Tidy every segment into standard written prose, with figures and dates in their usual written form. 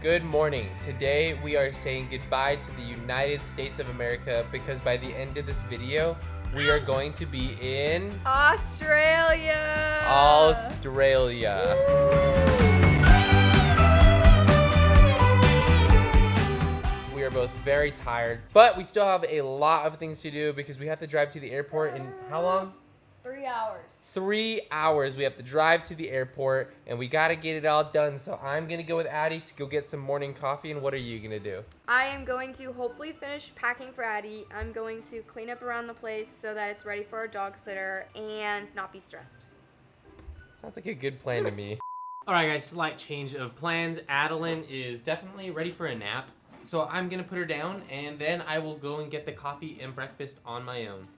Good morning. Today we are saying goodbye to the United States of America because by the end of this video, we are going to be in Australia. We are both very tired, but we still have a lot of things to do because we have to drive to the airport in how long? 3 hours. 3 hours we have to drive to the airport and we got to get it all done. So I'm going to go with Addie to go get some morning coffee. And what are you going to do? I am going to hopefully finish packing for Addie. I'm going to clean up around the place so that it's ready for our dog sitter and not be stressed. Sounds like a good plan to me. All right, guys, slight change of plans. Adeline is definitely ready for a nap. So I'm going to put her down and then I will go and get the coffee and breakfast on my own.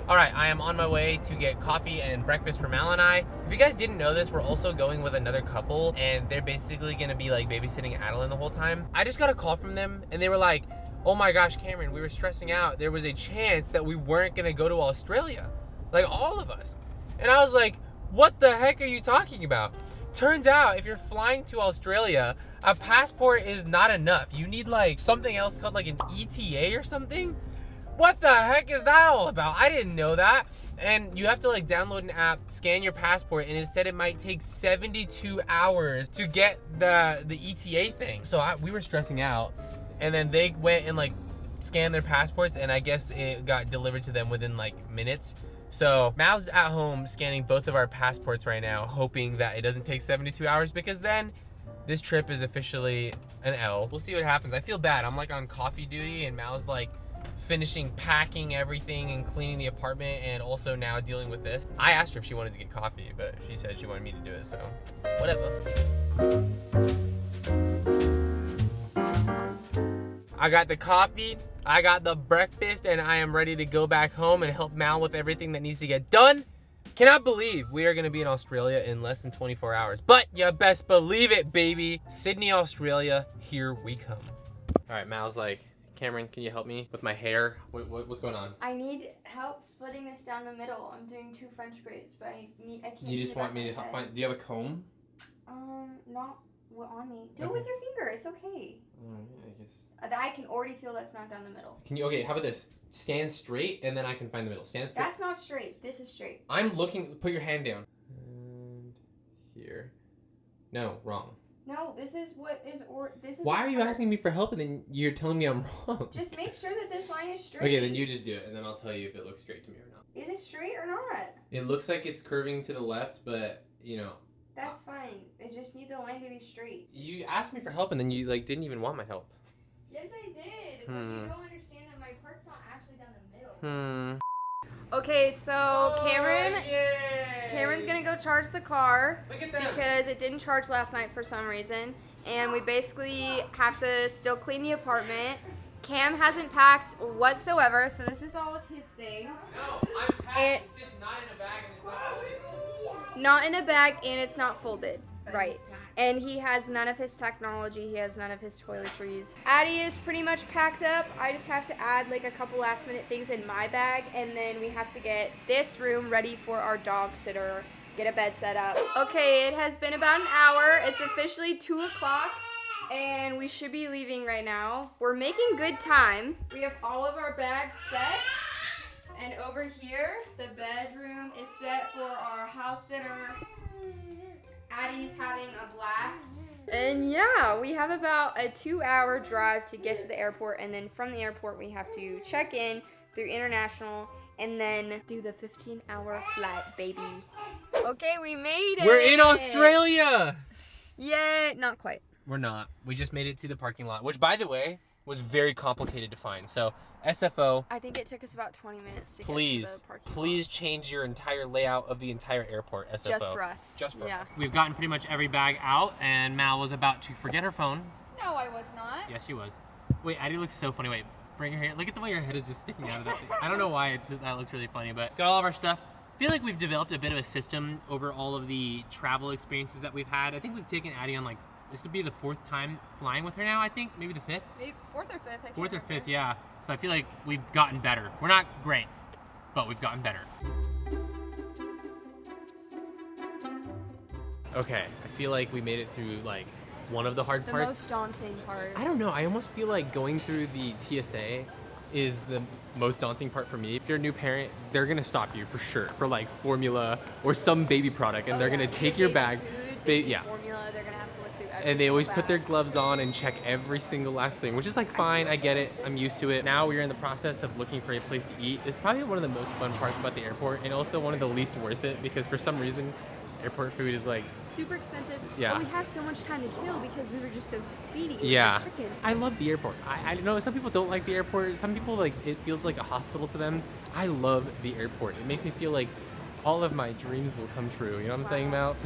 All right, I am on my way to get coffee and breakfast for Mal and I. If you guys didn't know this, we're also going with another couple and they're basically gonna be like babysitting Adeline the whole time. I just got a call from them and they were like, oh my gosh, Cameron, we were stressing out. There was a chance that we weren't gonna go to Australia, like all of us. And I was like, what the heck are you talking about? Turns out if you're flying to Australia, a passport is not enough. You need like something else called like an ETA or something. What the heck is that all about? I didn't know that. And you have to like download an app, scan your passport, and it said it might take 72 hours to get the ETA thing. So we were stressing out, and then they went and like scanned their passports, and I guess it got delivered to them within like minutes. So Mal's at home scanning both of our passports right now, hoping that it doesn't take 72 hours because then this trip is officially an L. We'll see what happens. I feel bad. I'm like on coffee duty, and Mal's like finishing packing everything and cleaning the apartment and also now dealing with this. I asked her if she wanted to get coffee, but she said she wanted me to do it, so whatever. I got the coffee, I got the breakfast, and I am ready to go back home and help Mal with everything that needs to get done. Cannot believe we are gonna be in Australia in less than 24 hours, but you best believe it, baby. Sydney, Australia, here we come. All right, Mal's like, Cameron, can you help me with my hair? What's going on? I need help splitting this down the middle. I'm doing 2 French braids, but I can't. You just want me to find? Do you have a comb? Not on me. Do it with your finger. It's okay. I guess. I can already feel that's not down the middle. Can you? Okay, how about this? Stand straight, and then I can find the middle. Stand straight. That's not straight. This is straight. I'm looking. Put your hand down. And here. No, wrong. No, this is what is this is. Why are you asking me for help and then you're telling me I'm wrong? Just make sure that this line is straight. Okay, then you just do it, and then I'll tell you if it looks straight to me or not. Is it straight or not? It looks like it's curving to the left, but you know. That's fine. I just need the line to be straight. You asked me for help, and then you like didn't even want my help. Yes, I did. But you don't understand that my part's not actually down the middle. Okay, so Cameron's gonna go charge the car because it didn't charge last night for some reason, and we basically have to still clean the apartment. Cam hasn't packed whatsoever, so this is all of his things. No, I'm packed. It's just not in a bag and it's not folded. Not in a bag and it's not folded, right? And he has none of his technology. He has none of his toiletries. Addie is pretty much packed up. I just have to add like a couple last minute things in my bag, and then we have to get this room ready for our dog sitter, get a bed set up. Okay, it has been about an hour. It's officially 2 o'clock and we should be leaving right now. We're making good time. We have all of our bags set. And over here, the bedroom is set for our house sitter. Addie's having a blast. And yeah, we have about a 2-hour drive to get to the airport, and then from the airport we have to check in through international and then do the 15-hour flight, baby. Okay, we made it. We're in Australia. Yay, not quite. We're not. We just made it to the parking lot, which by the way was very complicated to find. So SFO. I think it took us about 20 minutes to get to the parking lot. Please change your entire layout of the entire airport, SFO. Just for us. Just for us. We've gotten pretty much every bag out, and Mal was about to forget her phone. No, I was not. Yes, she was. Wait, Addie looks so funny. Wait, bring her hair. Look at the way your head is just sticking out of that thing. I don't know why that looks really funny, but got all of our stuff. I feel like we've developed a bit of a system over all of the travel experiences that we've had. I think we've taken Addie on like, this would be the 4th time flying with her now, I think. Maybe the 5th? Maybe 4th or 5th, I can't 4th or 5th, remember. yeah. So I feel like we've gotten better. We're not great, but we've gotten better. Okay, I feel like we made it through like one of the hard The parts. most daunting part. I don't know. I almost feel like going through the TSA is the most daunting part for me. If you're a new parent, they're gonna stop you for sure for like formula or some baby product, and they're gonna take your bag. Baby formula, they're gonna have to look through every And they always single put their bag. gloves on and check every single last thing, which is like fine. I get it. I'm used to it. Now we're in the process of looking for a place to eat. It's probably one of the most fun parts about the airport, and also one of the least worth it because for some reason, airport food is like super expensive. Yeah. But we have so much time to kill because we were just so speedy. Yeah, Freaking. I love the airport. I know some people don't like the airport. Some people like it feels like a hospital to them. I love the airport. It makes me feel like all of my dreams will come true. You know what I'm saying, Mal?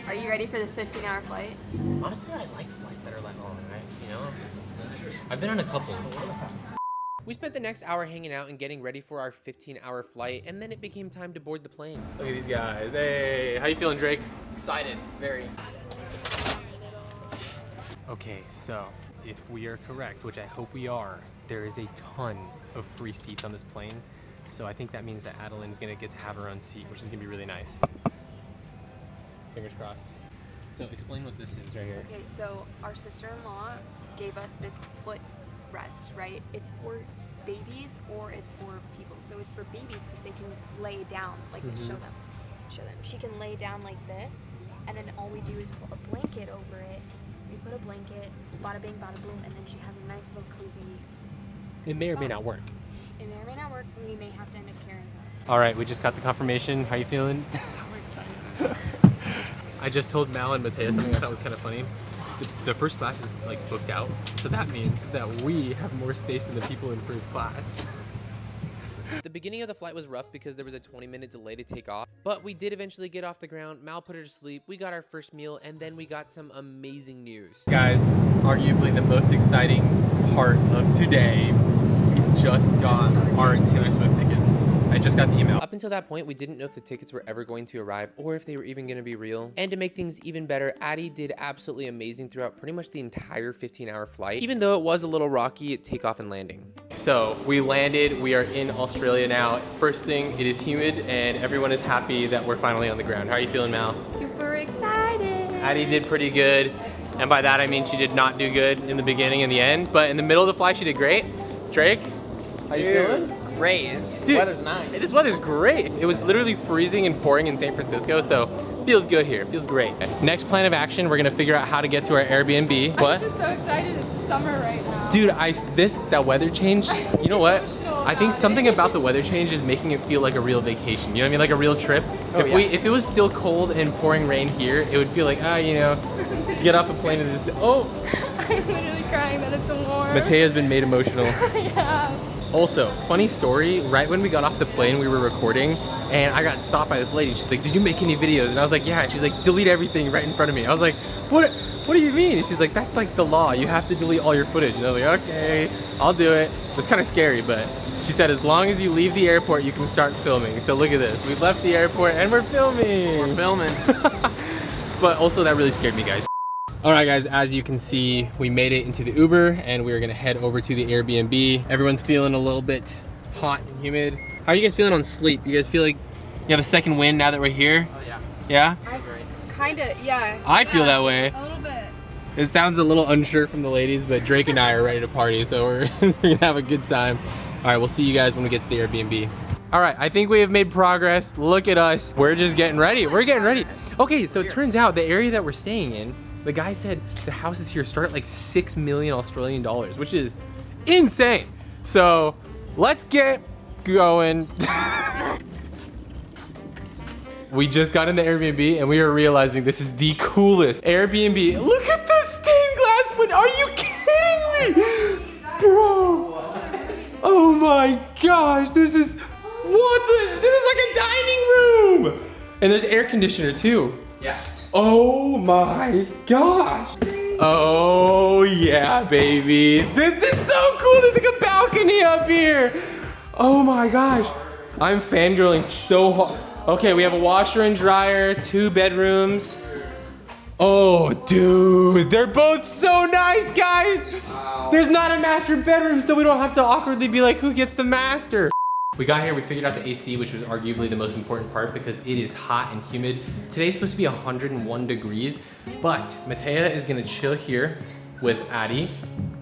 Are you ready for this 15-hour flight? Honestly, I like flights that are that long, right? You know, I've been on a couple. We spent the next hour hanging out and getting ready for our 15-hour flight, and then it became time to board the plane. Look at these guys. Hey, how you feeling, Drake? Excited, very. Okay, so if we are correct, which I hope we are, there is a ton of free seats on this plane. So I think that means that Adeline's gonna get to have her own seat, which is gonna be really nice. Fingers crossed. So explain what this is right here. Okay, so our sister-in-law gave us this foot rest, right? It's for babies or it's for people. So it's for babies because they can lay down like this. Show them. She can lay down like this, and then all we do is put a blanket over it. We put a blanket, bada bing, bada boom, and then she has a nice little cozy. It may or may not work. It may or may not work. We may have to end up carrying her. All right, we just got the confirmation. How you feeling? So excited. I just told Mal and Mateo something I thought was kind of funny. The first class is like booked out, so that means that we have more space than the people in first class. The beginning of the flight was rough because there was a 20-minute delay to take off, but we did eventually get off the ground. Mal put her to sleep, we got our first meal, and then we got some amazing news. Guys, arguably the most exciting part of today, we just got our Taylor Swift tickets. I just got the email. Up until that point, we didn't know if the tickets were ever going to arrive or if they were even going to be real. And to make things even better, Addie did absolutely amazing throughout pretty much the entire 15-hour flight, even though it was a little rocky at takeoff and landing. So we landed, we are in Australia now. First thing, it is humid and everyone is happy that we're finally on the ground. How are you feeling, Mal? Super excited. Addie did pretty good. And by that, I mean she did not do good in the beginning and the end, but in the middle of the flight, she did great. Drake, how you feeling? Great. Dude, weather's nice. This weather's great. It was literally freezing and pouring in San Francisco, so feels good here. Feels great. Next plan of action, we're gonna figure out how to get to our Airbnb. What? I'm just so excited. It's summer right now. Dude, that weather change, you know what? I think something about the weather change is making it feel like a real vacation. You know what I mean? Like a real trip. If it was still cold and pouring rain here, it would feel like, get off a plane and just, I'm literally crying that it's warm. Matea's been made emotional. Yeah. Also, funny story, right when we got off the plane, we were recording, and I got stopped by this lady. She's like, did you make any videos? And I was like, yeah. And she's like, delete everything right in front of me. I was like, what do you mean? And she's like, that's like the law. You have to delete all your footage. And I was like, okay, I'll do it. It's kind of scary, but she said, as long as you leave the airport, you can start filming. So look at this. We've left the airport, and we're filming. We're filming. But also, that really scared me, guys. All right, guys, as you can see, we made it into the Uber and we're gonna head over to the Airbnb. Everyone's feeling a little bit hot and humid. How are you guys feeling on sleep? You guys feel like you have a second wind now that we're here? Oh, yeah. Yeah? Yeah. I feel that way. A little bit. It sounds a little unsure from the ladies, but Drake and I are ready to party, so we're gonna have a good time. All right, we'll see you guys when we get to the Airbnb. All right, I think we have made progress. Look at us. We're just getting ready. We're getting ready. Okay, so it turns out the area that we're staying in, the guy said the houses here start at like 6 million Australian dollars, which is insane. So let's get going. We just got in the Airbnb and we are realizing this is the coolest Airbnb. Look at the stained glass window. Are you kidding me? Bro. Oh my gosh, this is like a dining room. And there's air conditioner too. Yeah. Oh my gosh. Oh yeah, baby. This is so cool. There's like a balcony up here. Oh my gosh. I'm fangirling so hard. Okay, we have a washer and dryer, 2 bedrooms. Oh, dude, they're both so nice, guys. Wow. There's not a master bedroom, so we don't have to awkwardly be like, who gets the master? We got here, we figured out the AC, which was arguably the most important part because it is hot and humid. Today's supposed to be 101 degrees, but Matea is gonna chill here with Addie.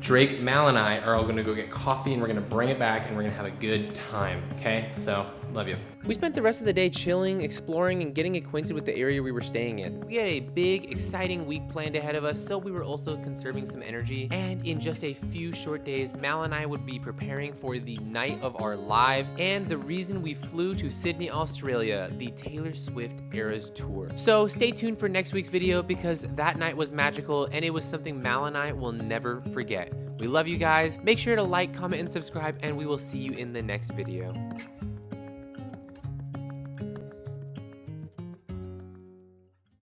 Drake, Mal, and I are all gonna go get coffee and we're gonna bring it back and we're gonna have a good time, okay? So, love you. We spent the rest of the day chilling, exploring, and getting acquainted with the area we were staying in. We had a big, exciting week planned ahead of us, so we were also conserving some energy. And in just a few short days, Mal and I would be preparing for the night of our lives and the reason we flew to Sydney, Australia, the Taylor Swift Eras Tour. So stay tuned for next week's video because that night was magical and it was something Mal and I will never forget. We love you guys. Make sure to like, comment, and subscribe, and we will see you in the next video.